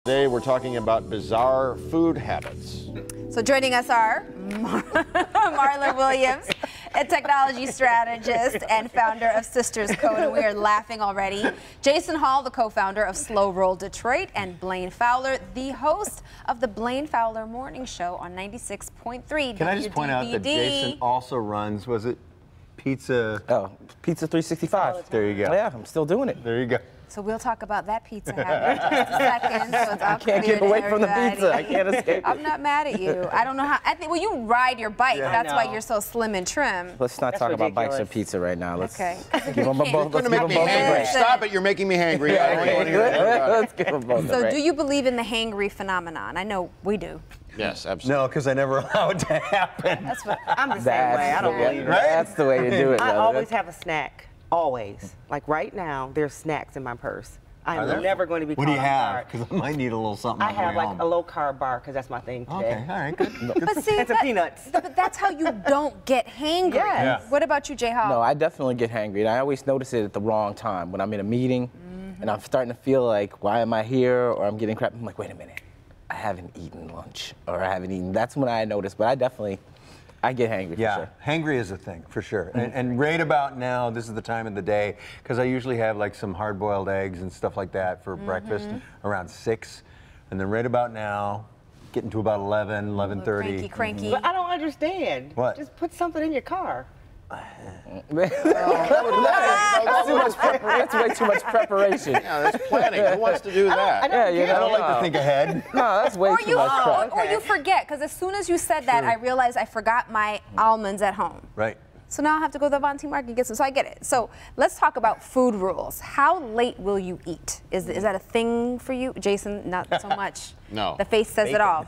Today we're talking about bizarre food habits. So joining us are Marla Williams, a technology strategist and founder of Sisters Code, and we are laughing already. Jason Hall, the co-founder of Slow Roll Detroit, and Blaine Fowler, the host of the Blaine Fowler Morning Show on 96.3. Can I just point out that Jason also runs, was it Pizza? Oh, Pizza 365. There you go. Yeah, I'm still doing it. There you go. So we'll talk about that pizza habit in just a second. So it's all I can't clear get to away from the everybody. pizza. I can't escape I'm it. not mad at you. I don't know how. I think, well, you ride your bike. Yeah. That's why you're so slim and trim. Let's not talk about bikes or pizza right now. Let's Okay. give them both. You're Let's going to give make them me both a hangry. break. Stop it, you're making me hangry. I don't want to hear anything about it. Let's give them both a So break. do you believe in the hangry phenomenon? I know we do. Yes, absolutely. No, because I never allowed it to happen. That's what. I'm the same way. I don't believe it. That's the way to do it. I brother. always have a snack. Always. Like right now, there's snacks in my purse. I'm never going to be What do you caught off have? guard. Because I might need a little something. I on the have way like home. a low-carb bar because that's my thing today. Okay, all right, good. But see, And some peanuts. But that's how you don't get hangry. Yes. What about you, Jay Hall? No, I definitely get hangry. And I always notice it at the wrong time when I'm in a meeting and I'm starting to feel like, why am I here? Or I'm getting crap. I'm like, wait a minute. I haven't eaten lunch or I haven't eaten. That's when I notice. But I get hangry for Yeah, sure. hangry is a thing, for sure. And right about now, this is the time of the day, because I usually have like some hard-boiled eggs and stuff like that for breakfast around 6. And then right about now, getting to about 11, 11:30. Cranky. But I don't understand. What? Just put something in your car. That's way too much preparation. Yeah, that's planning. Who wants to do that? Yeah, you know, I don't like to think ahead. No, that's way too much prep. Or you forget, because as soon as you said that, I realized I forgot my almonds at home. Right. So now I have to go to the Von T Market and get some. So I get it. So let's talk about food rules. How late will you eat? Is that a thing for you, Jason? Not so much. No. The face says it all.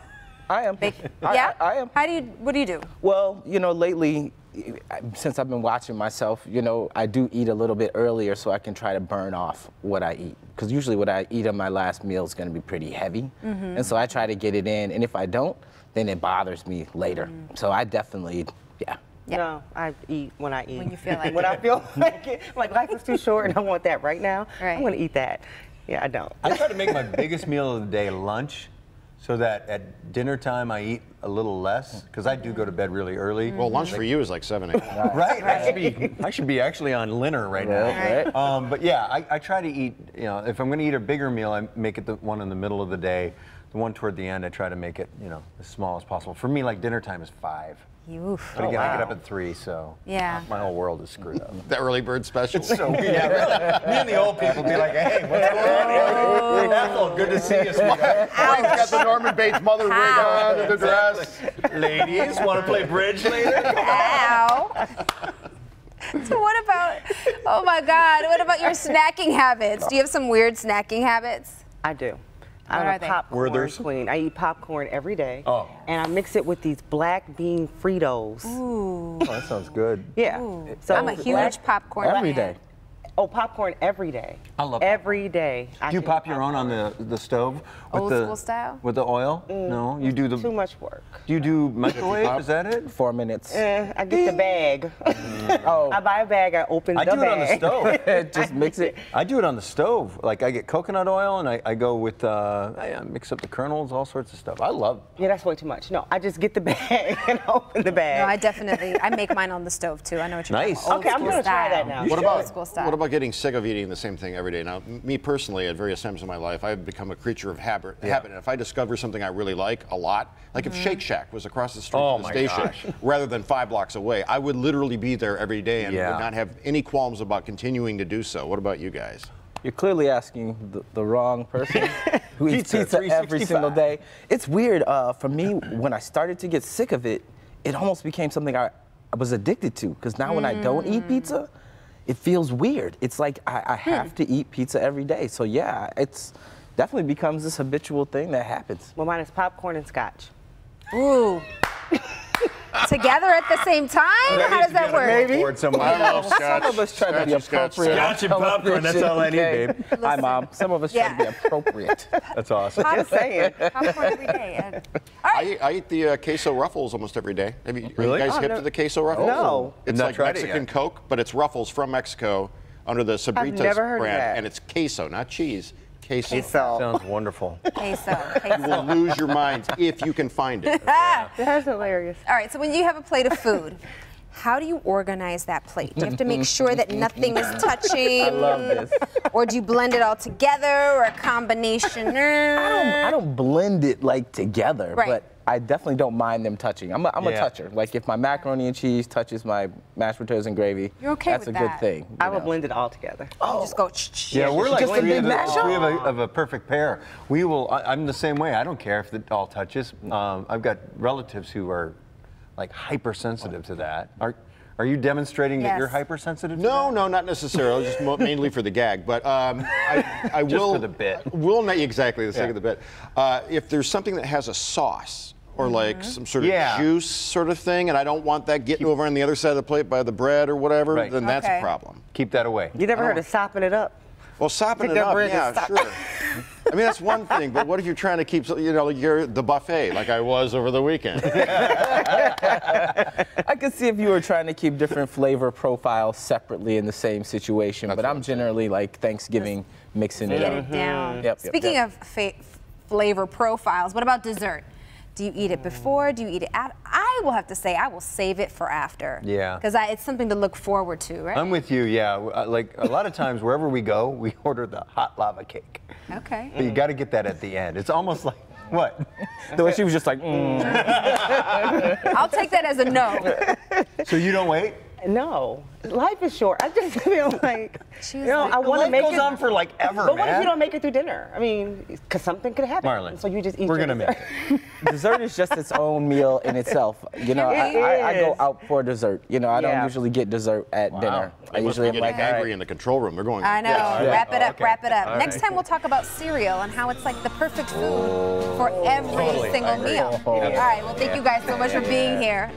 I am. Yeah. I am. What do you do? Well, you know, lately, since I've been watching myself, you know, I do eat a little bit earlier so I can try to burn off what I eat. Because usually what I eat on my last meal is going to be pretty heavy. And so I try to get it in. And if I don't, then it bothers me later. So I definitely, yeah. No, I eat when I eat. When you feel like When it. I feel like it. Like life is too short and I want that right now. Right. I'm going to eat that. Yeah, I don't. I try to make my biggest meal of the day lunch, so that at dinner time I eat a little less, because I do go to bed really early. Well, lunch for you is like 7 a.m. Right. I should be actually on Linner right now. Right. But yeah, I try to eat, you know, if I'm going to eat a bigger meal, I make it the one in the middle of the day. The one toward the end, I try to make it, you know, as small as possible. For me, like dinner time is 5. Oof. But again, I get up at 3, so Yeah. my whole world is screwed up. The early bird special. So yeah, really. Me and the old people be like, hey, what's going on here? Ethel, good to see you, sweetheart. He's got the Norman Bates mother wig on and the dress. Ladies, want to play bridge later? Ow. So what about, oh my God, what about your snacking habits? Do you have some weird snacking habits? I do. What I'm are a they? popcorn Werther's? queen. I eat popcorn every day. Oh. And I mix it with these black bean Fritos. Ooh. Oh, that sounds good. Yeah. So I'm a huge popcorn Every fan. day. Oh, popcorn every day. I love every day. Do you pop your own on the stove? With Old the, school style? With the oil? No, you do the. Too much work. Do you do microwave? Is that it? 4 minutes. I get the bag. Oh, I buy a bag, I open I the do it on the bag. stove. just mix it. I do it on the stove. Like I get coconut oil and I go with I mix up the kernels, all sorts of stuff. I love. Yeah, that's way too much. No, I just get the bag and open the bag. No, I make mine on the stove too. I know what you're Nice. talking about. Okay, I'm Old gonna school try that style. now. What about getting sick of eating the same thing every day? Now, me personally, at various times in my life, I've become a creature of habit. And if I discover something I really like a lot, like if Shake Shack was across the street from the station rather than 5 blocks away, I would literally be there every day and would not have any qualms about continuing to do so. What about you guys? You're clearly asking the wrong person who eats Pizza pizza every single day. It's weird. For me, when I started to get sick of it, it almost became something I was addicted to. Because now when I don't eat pizza, it feels weird. It's like I have to eat pizza every day. So yeah, it's definitely becomes this habitual thing that happens. Well, mine is popcorn and scotch. Ooh. Together at the same time? How does that work? Maybe. Some of us try to be appropriate. Scotch and popcorn, that's all I need, babe. Hi, Mom. Some of us try to be appropriate. That's awesome. Just saying. Popcorn every day. I eat the queso Ruffles almost every day. Are you guys hip to the queso Ruffles? No. It's Not like tried it Mexican yet. Coke, but it's Ruffles from Mexico under the Sabritas never heard of brand, that. and it's queso, not cheese. Queso. Sounds wonderful. Queso. You will lose your minds if you can find it. That's hilarious. All right, so when you have a plate of food, how do you organize that plate? Do you have to make sure that nothing is touching? I love this. Or do you blend it all together, or a combination? I don't blend it like together, Right. but I definitely don't mind them touching. I'm a toucher. Like if my macaroni and cheese touches my mashed potatoes and gravy, You're okay that's with a good that. thing. I would blend it all together. Just go. Yeah, we're like Just a three, big mashup? of a perfect pair. We will. I'm the same way. I don't care if it all touches. I've got relatives who are like hypersensitive to that. Are you demonstrating that you're Yes. hypersensitive? to No, that? no, not necessarily. Just mainly for the gag. But I Just will. for the bit. Will not exactly the sake Yeah. of the bit. If there's something that has a sauce or like some sort of Yeah. juice sort of thing, and I don't want that getting over on the other side of the plate by the bread or whatever, Right. then that's a Okay. problem. Keep that away. You never heard of sopping it up? Well, sopping Pick it up up, bread and yeah, stop. sure. I mean, that's one thing, but what if you're trying to keep, you're the buffet like I was over the weekend? I could see if you were trying to keep different flavor profiles separately in the same situation, That's but what I'm I'm saying. generally like Thanksgiving mixing it Get up. it down. Yep, Speaking yep. of flavor profiles, what about dessert? Do you eat it before? Do you eat it after? I will have to say I will save it for after. Yeah. Because it's something to look forward to, right? I'm with you. Yeah, like a lot of times wherever we go, we order the hot lava cake. Okay. But you got to get that at the end. It's almost like what? The way she was just like, I'll take that as a no. So you don't wait? No, life is short. I just feel like, Choose I want to Life make goes it. on for like ever, But what if man. you don't make it through dinner? I mean, because something could happen. Marlon, So you just eat. we're your gonna make dessert. it. dessert is just its own meal in itself. You know, I go is. out for dessert. You know, I don't Yeah. usually get dessert at dinner. I They must usually be am getting like, all angry right. in the control room. They're going. I know. "Yes." Wrap it up, okay. wrap it up. All Next right. time we'll talk about cereal and how it's like the perfect food for every Totally. single I agree. meal. All right. Well, thank you guys so much for being here.